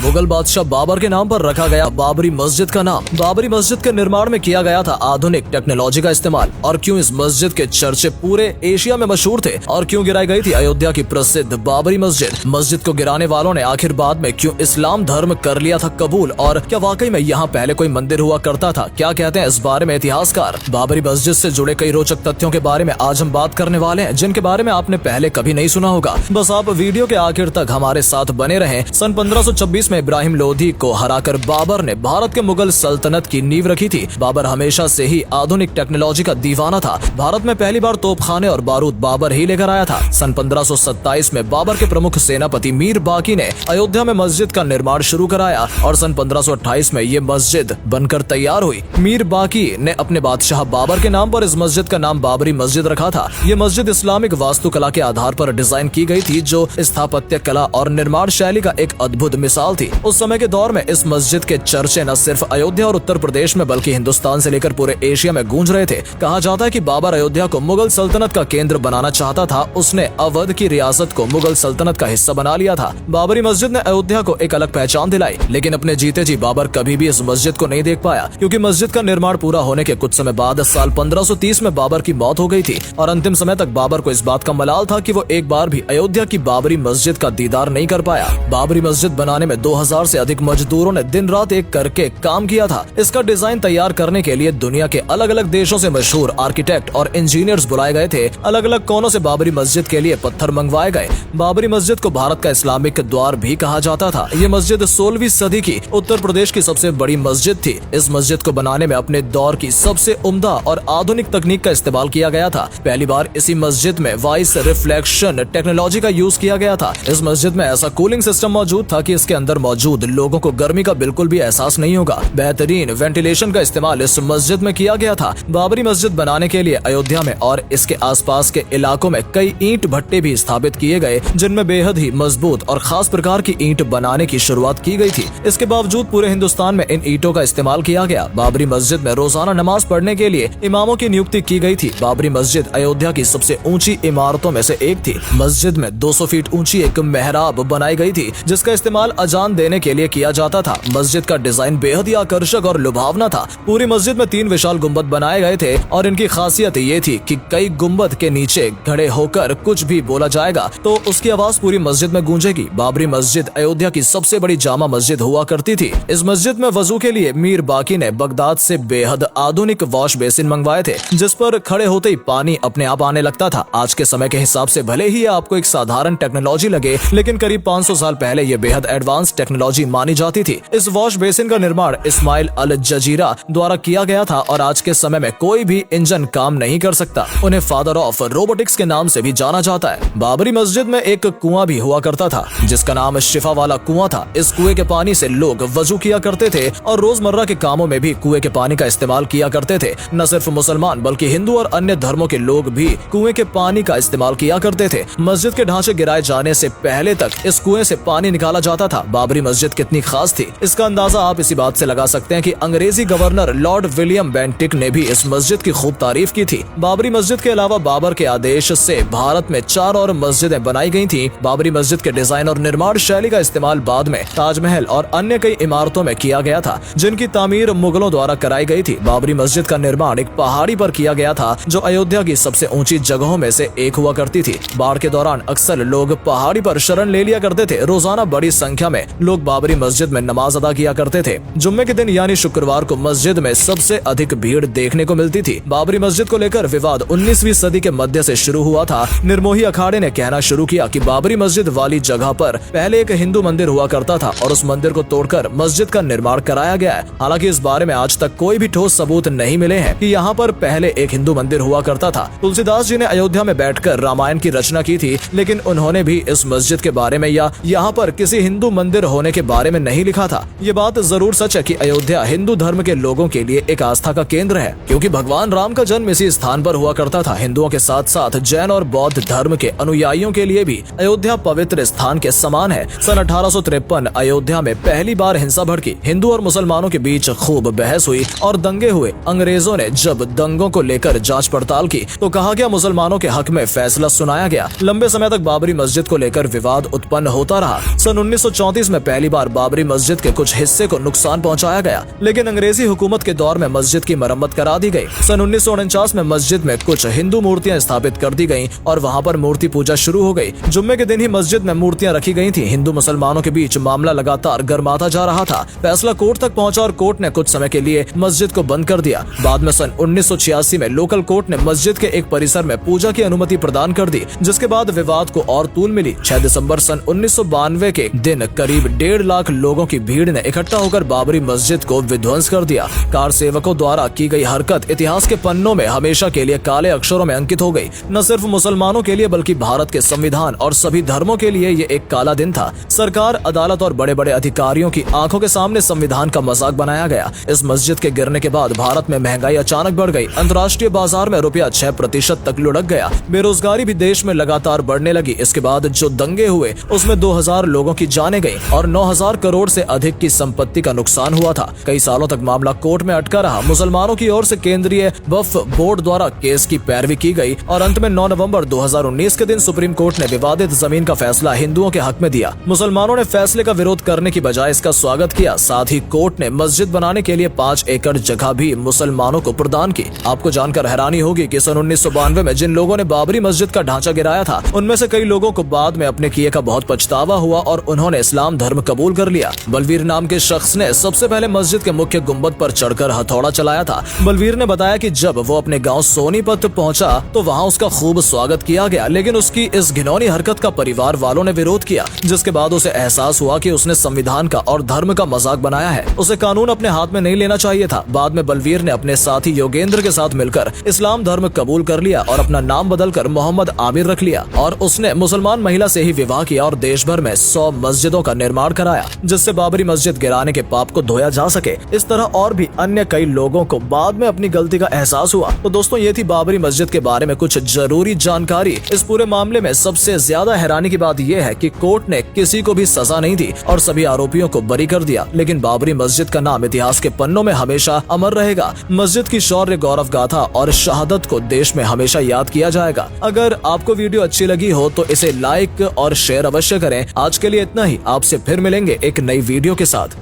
मुगल बादशाह बाबर के नाम पर रखा गया बाबरी मस्जिद का नाम। बाबरी मस्जिद के निर्माण में किया गया था आधुनिक टेक्नोलॉजी का इस्तेमाल। और क्यों इस मस्जिद के चर्चे पूरे एशिया में मशहूर थे और क्यों गिराई गई थी अयोध्या की प्रसिद्ध बाबरी मस्जिद को गिराने वालों ने आखिर बाद में क्यों इस्लाम धर्म कर लिया था कबूल, और क्या वाकई में यहाँ पहले कोई मंदिर हुआ करता था, क्या कहते हैं इस बारे में इतिहासकार। बाबरी मस्जिद से जुड़े कई रोचक तथ्यों के बारे में आज हम बात करने वाले हैं, जिनके बारे में आपने पहले कभी नहीं सुना होगा। बस आप वीडियो के आखिर तक हमारे साथ बने रहें। सन 1526 में इब्राहिम लोधी को हराकर बाबर ने भारत के मुगल सल्तनत की नींव रखी थी। बाबर हमेशा से ही आधुनिक टेक्नोलॉजी का दीवाना था। भारत में पहली बार तोपखाने और बारूद बाबर ही लेकर आया था। सन 1527 में बाबर के प्रमुख सेनापति मीर बाकी ने अयोध्या में मस्जिद का निर्माण शुरू कराया और सन 1528 में ये मस्जिद बनकर तैयार हुई। मीर बाकी ने अपने बादशाह बाबर के नाम पर इस मस्जिद का नाम बाबरी मस्जिद रखा था। ये मस्जिद इस्लामिक वास्तुकला के आधार पर डिजाइन की गई थी, जो स्थापत्य कला और निर्माण शैली का एक अद्भुत मिसाल थी। उस समय के दौर में इस मस्जिद के चर्चे न सिर्फ अयोध्या और उत्तर प्रदेश में बल्कि हिंदुस्तान से लेकर पूरे एशिया में गूंज रहे थे। कहा जाता है कि बाबर अयोध्या को मुगल सल्तनत का केंद्र बनाना चाहता था। उसने अवध की रियासत को मुगल सल्तनत का हिस्सा बना लिया था। बाबरी मस्जिद ने अयोध्या को एक अलग पहचान दिलाई, लेकिन अपने जीते जी बाबर कभी भी इस मस्जिद को नहीं देख पाया, क्योंकि मस्जिद का निर्माण पूरा होने के कुछ समय बाद साल 1530 में बाबर की मौत हो गई थी और अंतिम समय तक बाबर को इस बात का मलाल था कि वो एक बार भी अयोध्या की बाबरी मस्जिद का दीदार नहीं कर पाया। बाबरी मस्जिद बनाने में 2000 से अधिक मजदूरों ने दिन रात एक करके काम किया था। इसका डिजाइन तैयार करने के लिए दुनिया के अलग अलग देशों से मशहूर आर्किटेक्ट और इंजीनियर्स बुलाए गए थे। अलग अलग कोनों से बाबरी मस्जिद के लिए पत्थर मंगवाए गए। बाबरी मस्जिद को भारत का इस्लामिक द्वार भी कहा जाता था। ये मस्जिद 16वीं सदी की उत्तर प्रदेश की सबसे बड़ी मस्जिद थी। इस मस्जिद को बनाने में अपने दौर की सबसे उम्दा और आधुनिक तकनीक का इस्तेमाल किया गया था। पहली बार इसी मस्जिद में वॉइस रिफ्लेक्शन टेक्नोलॉजी का यूज किया गया था। इस मस्जिद में ऐसा कूलिंग सिस्टम मौजूद था कि इसके अंदर मौजूद लोगों को गर्मी का बिल्कुल भी एहसास नहीं होगा। बेहतरीन वेंटिलेशन का इस्तेमाल इस मस्जिद में किया गया था। बाबरी मस्जिद बनाने के लिए अयोध्या में और इसके आसपास के इलाकों में कई ईंट भट्टे भी स्थापित किए गए, जिनमें बेहद ही मजबूत और खास प्रकार की ईंट बनाने की शुरुआत की गई थी। इसके बावजूद पूरे हिंदुस्तान में इन ईंटों का इस्तेमाल किया गया। बाबरी मस्जिद में रोजाना नमाज पढ़ने के लिए इमामों की नियुक्ति की गई थी। बाबरी मस्जिद अयोध्या की सबसे ऊंची इमारतों में से एक थी। मस्जिद में 200 फीट ऊंची एक मेहराब बनाई गई थी, जिसका इस्तेमाल अजान देने के लिए किया जाता था। मस्जिद का डिजाइन बेहद ही आकर्षक और लुभावना था। पूरी मस्जिद में 3 विशाल गुम्बद बनाए गए थे और इनकी खासियत ये थी कि कई गुम्बद के नीचे खड़े होकर कुछ भी बोला जाएगा तो उसकी आवाज पूरी मस्जिद में गूंजेगी। बाबरी मस्जिद अयोध्या की सबसे बड़ी जामा मस्जिद हुआ करती थी। इस मस्जिद में वजू के लिए मीर बाकी ने बगदाद से बेहद आधुनिक वॉश बेसिन मंगवाए थे, जिस पर खड़े होते ही पानी अपने आप आने लगता था। आज के समय के हिसाब से भले ही आपको एक साधारण टेक्नोलॉजी लगे, लेकिन करीब 500 साल पहले ये बेहद एडवांस टेक्नोलॉजी मानी जाती थी। इस वॉश बेसिन का निर्माण इस्माइल अल जजीरा द्वारा किया गया था और आज के समय में कोई भी इंजन काम नहीं कर सकता। उन्हें फादर ऑफ रोबोटिक्स के नाम से भी जाना जाता है। बाबरी मस्जिद में एक कुआं भी हुआ करता था, जिसका नाम शिफा वाला कुआं था। इस कुएं के पानी से लोग वजू किया करते थे और रोजमर्रा के कामों में भी कुएं के पानी का इस्तेमाल किया करते थे। न सिर्फ मुसलमान बल्कि हिंदू और अन्य धर्मों के लोग भी कुएं के पानी का इस्तेमाल किया करते थे। मस्जिद के ढांचे गिराए जाने से पहले तक इस कुएं से पानी निकाला जाता था। बाबरी मस्जिद कितनी खास थी, इसका अंदाजा आप इसी बात से लगा सकते हैं कि अंग्रेजी गवर्नर लॉर्ड विलियम बेंटिक ने भी इस मस्जिद की खूब तारीफ की थी। बाबरी मस्जिद के अलावा बाबर के आदेश से भारत में 4 और मस्जिदें बनाई गई थी। बाबरी मस्जिद के डिजाइन और निर्माण शैली का इस्तेमाल बाद में ताजमहल और अन्य कई इमारतों में किया गया था, जिनकी तामीर मुगलों द्वारा कराई गई थी। बाबरी मस्जिद का निर्माण एक पहाड़ी पर किया गया था, जो अयोध्या की सबसे ऊंची जगहों में से एक हुआ करती थी। बाढ़ के दौरान अक्सर लोग पहाड़ी पर शरण ले लिया करते थे। रोजाना बड़ी संख्या में लोग बाबरी मस्जिद में नमाज अदा किया करते थे। जुम्मे के दिन यानी शुक्रवार को मस्जिद में सबसे अधिक भीड़ देखने को मिलती थी। बाबरी मस्जिद को लेकर विवाद 19वीं सदी के मध्य से शुरू हुआ था। निर्मोही अखाड़े ने कहना शुरू किया कि बाबरी मस्जिद वाली जगह पर पहले एक हिंदू मंदिर हुआ करता था और उस मंदिर को तोड़कर मस्जिद का निर्माण कराया गया है। हालांकि इस बारे में आज तक कोई भी ठोस सबूत नहीं मिले हैं कि यहाँ पर पहले एक हिंदू मंदिर हुआ करता था। तुलसीदास जी ने अयोध्या में बैठकर रामायण की रचना की थी, लेकिन उन्होंने भी इस मस्जिद के बारे में या यहाँ पर किसी हिंदू मंदिर होने के बारे में नहीं लिखा था। ये बात जरूर सच है कि अयोध्या हिंदू धर्म के लोगों के लिए एक आस्था का केंद्र है, क्योंकि भगवान राम का जन्म इसी स्थान पर हुआ करता था। हिंदुओं के साथ साथ जैन और बौद्ध धर्म के अनुयायियों के लिए भी अयोध्या पवित्र स्थान के समान है। सन 1853 अयोध्या में पहली बार हिंसा भड़की। हिंदू और मुसलमानों के बीच खूब बहस हुई और दंगे हुए। अंग्रेजों ने जब दंगों को लेकर जांच पड़ताल की तो कहा गया मुसलमानों के हक में फैसला सुनाया गया। लंबे समय तक बाबरी मस्जिद को लेकर विवाद उत्पन्न होता रहा। सन 1934 में पहली बार बाबरी मस्जिद के कुछ हिस्से को नुकसान पहुंचाया गया, लेकिन अंग्रेजी हुकूमत के दौर में मस्जिद की मरम्मत करा दी गई। सन 1949 में मस्जिद में कुछ हिंदू मूर्तियां स्थापित कर दी गयी और वहाँ पर मूर्ति पूजा शुरू हो गई। जुम्मे के दिन ही मस्जिद में मूर्तियां रखी गई थी। हिंदू मुसलमानों के बीच मामला लगातार गर्माता जा रहा था। फैसला कोर्ट तक पहुंचा और कोर्ट ने कुछ समय के लिए मस्जिद को बंद कर दिया। बाद में सन 1986 में लोकल कोर्ट ने मस्जिद के एक परिसर में पूजा की अनुमति प्रदान कर दी, जिसके बाद विवाद को और तूल मिली। 6 दिसंबर सन 1992 के दिन करीब 1.5 लाख लोगों की भीड़ ने इकट्ठा होकर बाबरी मस्जिद को विध्वंस कर दिया। कार सेवकों द्वारा की गई हरकत इतिहास के पन्नों में हमेशा के लिए काले अक्षरों में अंकित हो गई। न सिर्फ मुसलमानों के लिए बल्कि भारत के संविधान और सभी धर्मों के लिए ये एक काला दिन था। सरकार, अदालत और बड़े बड़े अधिकारियों की आंखों के सामने संविधान का मजाक बनाया गया। इस मस्जिद के गिरने के बाद भारत में महंगाई अचानक बढ़ गई। अंतर्राष्ट्रीय बाजार में रुपया 6% तक लुढ़क गया। बेरोजगारी भी देश में लगातार बढ़ने लगी। इसके बाद जो दंगे हुए उसमें 2000 लोगों की जानें गई और 9000 करोड़ से अधिक की संपत्ति का नुकसान हुआ था। कई सालों तक मामला कोर्ट में अटका रहा। मुसलमानों की ओर से केंद्रीय वक्फ बोर्ड द्वारा केस की पैरवी की गई और अंत में 9 नवंबर 2019 के दिन सुप्रीम कोर्ट ने विवादित जमीन का फैसला हिंदुओं के हक में दिया। मुसलमानों ने फैसले का विरोध करने की बजाय इसका स्वागत किया। साथ ही कोर्ट ने मस्जिद बनाने के लिए 5 एकड़ जगह भी मुसलमानों को प्रदान की। आपको जानकर हैरानी होगी कि सन 1992 में जिन लोगों ने बाबरी मस्जिद का ढांचा गिराया था, उनमें से कई लोगों को बाद में अपने किए का बहुत पछतावा हुआ और उन्होंने इस्लाम धर्म कबूल कर लिया। बलवीर नाम के शख्स ने सबसे पहले मस्जिद के मुख्य गुम्बद पर चढ़कर हथौड़ा चलाया था। बलवीर ने बताया कि जब वो अपने गांव सोनीपत पहुंचा तो वहां उसका खूब स्वागत किया गया, लेकिन उसकी इस घिनौनी हरकत का परिवार वालों ने विरोध किया, जिसके बाद उसे एहसास हुआ कि उसने संविधान का और धर्म का मजाक बनाया है। उसे कानून अपने हाथ में नहीं लेना चाहिए था। बाद में बलवीर ने अपने साथी योगेंद्र के साथ मिलकर इस्लाम धर्म कबूल कर लिया और अपना नाम बदलकर मोहम्मद आमिर रख लिया और उसने मुसलमान महिला से ही विवाह किया और देश भर में 100 मस्जिदों का निर्माण कराया, जिससे बाबरी मस्जिद गिराने के पाप को धोया जा सके। इस तरह और भी अन्य कई लोगों को बाद में अपनी गलती का एहसास हुआ। तो दोस्तों, ये थी बाबरी मस्जिद के बारे में कुछ जरूरी जानकारी। इस पूरे मामले में सबसे ज्यादा हैरानी की बात यह है कि कोर्ट ने किसी को भी सजा नहीं दी और सभी आरोपियों को बरी कर दिया, लेकिन बाबरी मस्जिद का नाम इतिहास के पन्नों में हमेशा अमर रहेगा। मस्जिद की शौर्य, गौरव गाथा और शहादत को देश में हमेशा याद किया जाएगा। अगर आपको वीडियो अच्छी लगी हो तो इसे लाइक और शेयर अवश्य करें। आज के लिए इतना ही। आपसे फिर मिलेंगे एक नई वीडियो के साथ।